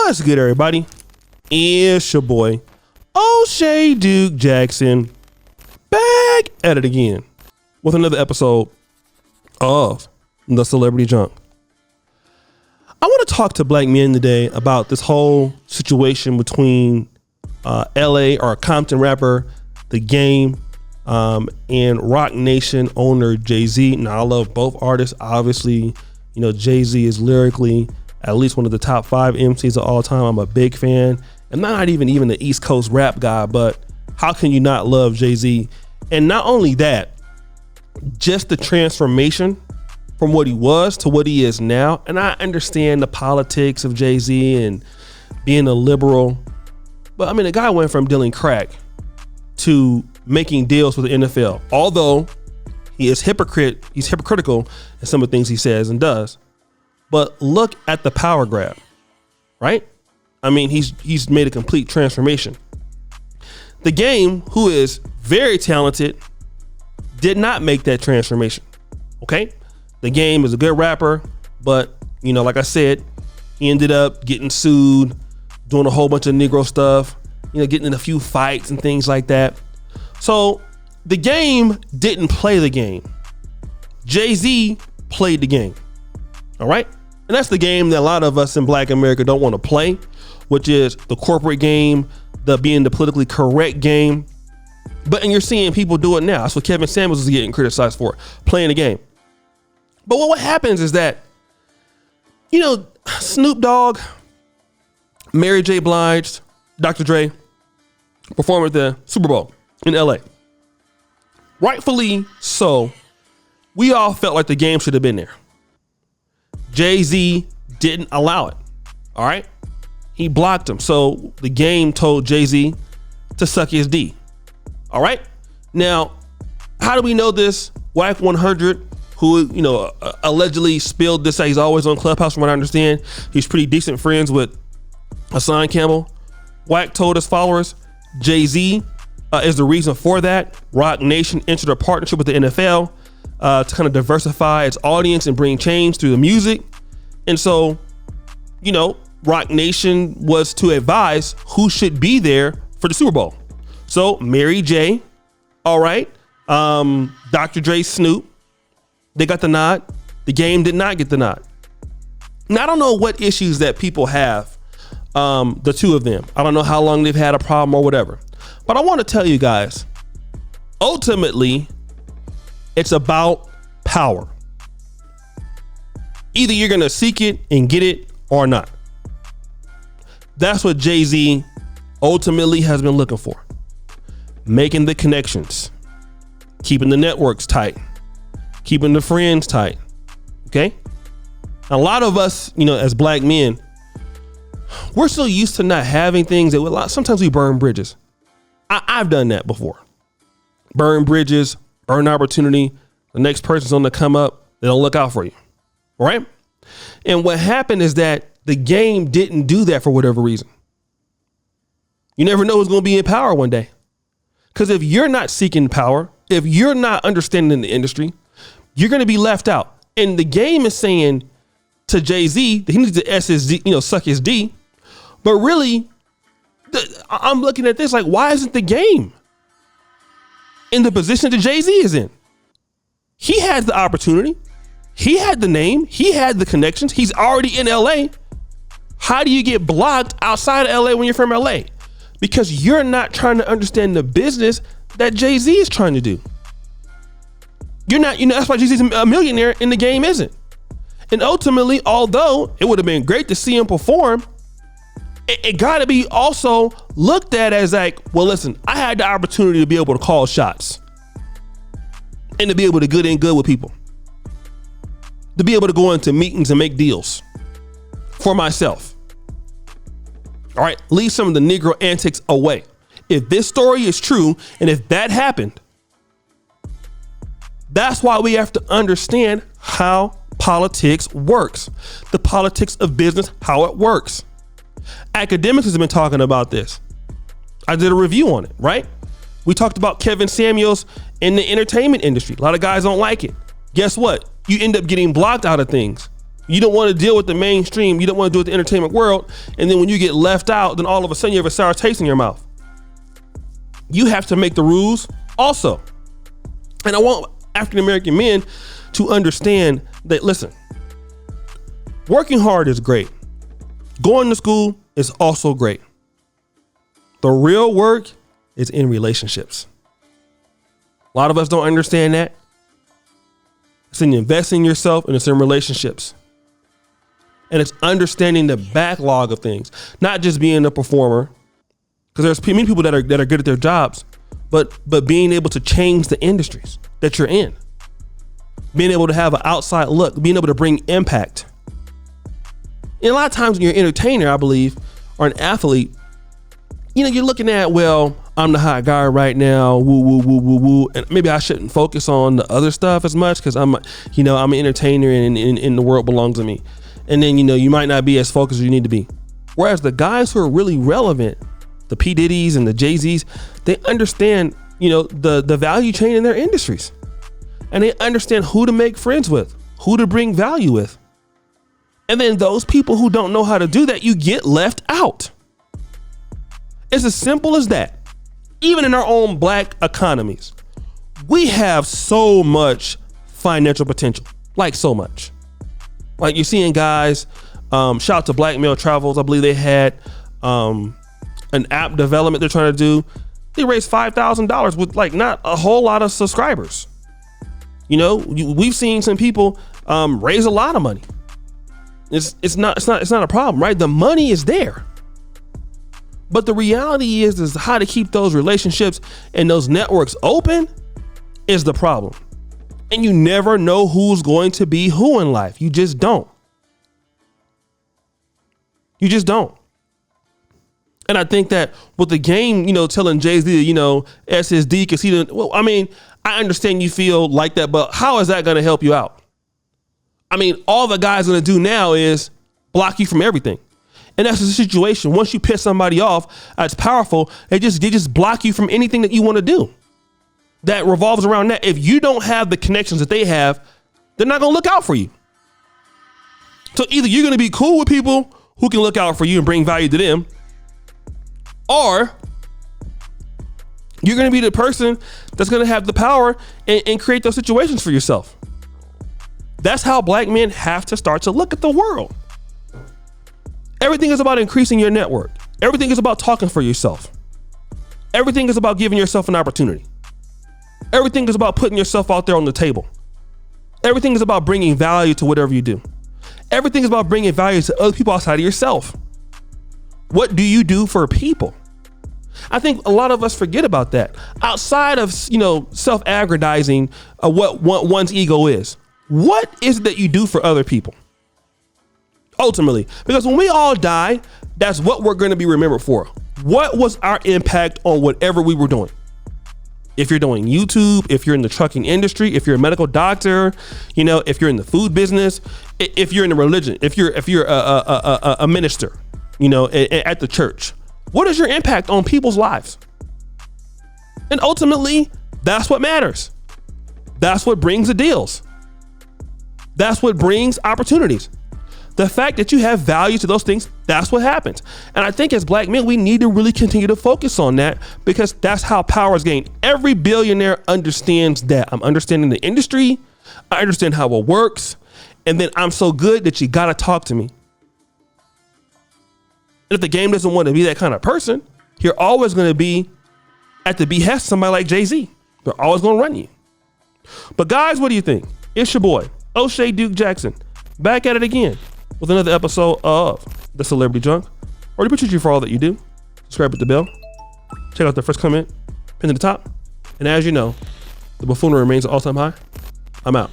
What's good, everybody? It's your boy, O'Shea Duke Jackson, back at it again with another episode of The Celebrity Junk. I want to talk to black men today about this whole situation between LA or Compton rapper The Game and Rock Nation owner Jay-Z. Now, I love both artists. Obviously, you know, Jay-Z is lyrically at least one of the top 5 MCs of all time. I'm a big fan. And not even the East Coast rap guy, but how can you not love Jay-Z? And not only that, just the transformation from what he was to what he is now. And I understand the politics of Jay-Z and being a liberal, but I mean, the guy went from dealing crack to making deals with the NFL. Although he is he's hypocritical in some of the things he says and does. But look at the power grab, right? I mean, he's made a complete transformation. The Game, who is very talented, did not make that transformation. Okay? The Game is a good rapper, but you know, like I said, he ended up getting sued, doing a whole bunch of Negro stuff, you know, getting in a few fights and things like that. So The Game didn't play the game. Jay-Z played the game. All right? And that's the game that a lot of us in Black America don't want to play, which is the corporate game, the being the politically correct game. And you're seeing people do it now. That's what Kevin Samuels is getting criticized for, playing the game. But what happens is that, you know, Snoop Dogg, Mary J. Blige, Dr. Dre perform at the Super Bowl in LA. Rightfully so, we all felt like the Game should have been there. Jay-Z didn't allow it. All right. He blocked him. So the Game told Jay-Z to suck his D. All right. Now, how do we know this? Wack 100, who, you know, allegedly spilled this. He's always on Clubhouse, from what I understand. He's pretty decent friends with Hassan Campbell. Wack told his followers Jay-Z is the reason for that. Rock Nation entered a partnership with the NFL to kind of diversify its audience and bring change through the music. And so, you know, Rock Nation was to advise who should be there for the Super Bowl. So Mary J, all right, Dr. Dre, Snoop, they got the nod. The Game did not get the nod. Now, I don't know what issues that people have, the two of them. I don't know how long they've had a problem or whatever. But I want to tell you guys, ultimately, it's about power. Either you're going to seek it and get it or not. That's what Jay-Z ultimately has been looking for. Making the connections, keeping the networks tight, keeping the friends tight. Okay? A lot of us, you know, as black men, we're so used to not having things that sometimes we burn bridges. I've done that before. Burn bridges, burn opportunity. The next person's on the come up. They don't look out for you. Right? And what happened is that the Game didn't do that for whatever reason. You never know who's going to be in power one day. Because if you're not seeking power, if you're not understanding the industry, you're going to be left out. And the Game is saying to Jay-Z that he needs to SSD, you know, suck his D. But really, I'm looking at this like, why isn't the Game in the position that Jay-Z is in? He had the opportunity. He had the name. He had the connections. He's already in LA. How do you get blocked outside of LA when you're from LA? Because you're not trying to understand the business that Jay-Z is trying to do. You're not, you know, that's why Jay-Z's a millionaire and the Game isn't. And ultimately, although it would have been great to see him perform, it got to be also looked at as like, well, listen, I had the opportunity to be able to call shots and to be able to get in good with people, to be able to go into meetings and make deals for myself. All right, leave some of the Negro antics away. If this story is true, and if that happened, that's why we have to understand how politics works. The politics of business, how it works. Academics has been talking about this. I did a review on it, right? We talked about Kevin Samuels in the entertainment industry. A lot of guys don't like it. Guess what? You end up getting blocked out of things. You don't want to deal with the mainstream. You don't want to deal with the entertainment world. And then when you get left out, then all of a sudden you have a sour taste in your mouth. You have to make the rules also. And I want African-American men to understand that, listen, working hard is great. Going to school is also great. The real work is in relationships. A lot of us don't understand that. It's in investing in yourself, and it's in relationships. And it's understanding the backlog of things, not just being a performer, because there's many people that are good at their jobs, but being able to change the industries that you're in, being able to have an outside look, being able to bring impact. And a lot of times when you're an entertainer, I believe, or an athlete, you know, you're looking at, well, I'm the hot guy right now, woo, woo, woo, woo, woo. And maybe I shouldn't focus on the other stuff as much because I'm an entertainer and the world belongs to me. And then, you know, you might not be as focused as you need to be. Whereas the guys who are really relevant, the P. Diddy's and the Jay-Z's, they understand, you know, the value chain in their industries. And they understand who to make friends with, who to bring value with. And then those people who don't know how to do that, you get left out. It's as simple as that. Even in our own black economies, we have so much financial potential, like so much. Like you're seeing guys, shout out to Black Male Travels. I believe they had an app development they're trying to do. They raised $5,000 with like not a whole lot of subscribers. You know, we've seen some people raise a lot of money. It's not a problem, right? The money is there. But the reality is how to keep those relationships and those networks open is the problem. And you never know who's going to be who in life. You just don't. You just don't. And I think that with the game, you know, telling Jay-Z, you know, SSD because he didn't, well, I mean, I understand you feel like that, but how is that going to help you out? I mean, all the guy's going to do now is block you from everything. And that's the situation. Once you piss somebody off, that's powerful. They just block you from anything that you want to do that revolves around that. If you don't have the connections that they have, they're not going to look out for you. So either you're going to be cool with people who can look out for you and bring value to them, or you're going to be the person that's going to have the power and create those situations for yourself. That's how black men have to start to look at the world. Everything is about increasing your network. Everything is about talking for yourself. Everything is about giving yourself an opportunity. Everything is about putting yourself out there on the table. Everything is about bringing value to whatever you do. Everything is about bringing value to other people outside of yourself. What do you do for people? I think a lot of us forget about that. Outside of, you know, self-aggrandizing what one's ego is. What is it that you do for other people? Ultimately, because when we all die, that's what we're going to be remembered for. What was our impact on whatever we were doing? If you're doing YouTube, if you're in the trucking industry, if you're a medical doctor, you know, if you're in the food business, if you're in the religion, if you're a minister, you know, at the church, what is your impact on people's lives? And ultimately, that's what matters. That's what brings the deals. That's what brings opportunities. The fact that you have value to those things, that's what happens. And I think as black men, we need to really continue to focus on that because that's how power is gained. Every billionaire understands that. I'm understanding the industry. I understand how it works. And then I'm so good that you got to talk to me. And if the game doesn't want to be that kind of person, you're always going to be at the behest of somebody like Jay-Z. They're always going to run you. But guys, what do you think? It's your boy, O'Shea Duke Jackson, back at it again with another episode of The Celebrity Junk. I already appreciate you for all that you do. Subscribe with the bell. Check out the first comment, pinned to the top. And as you know, the buffoonery remains an all-time high. I'm out.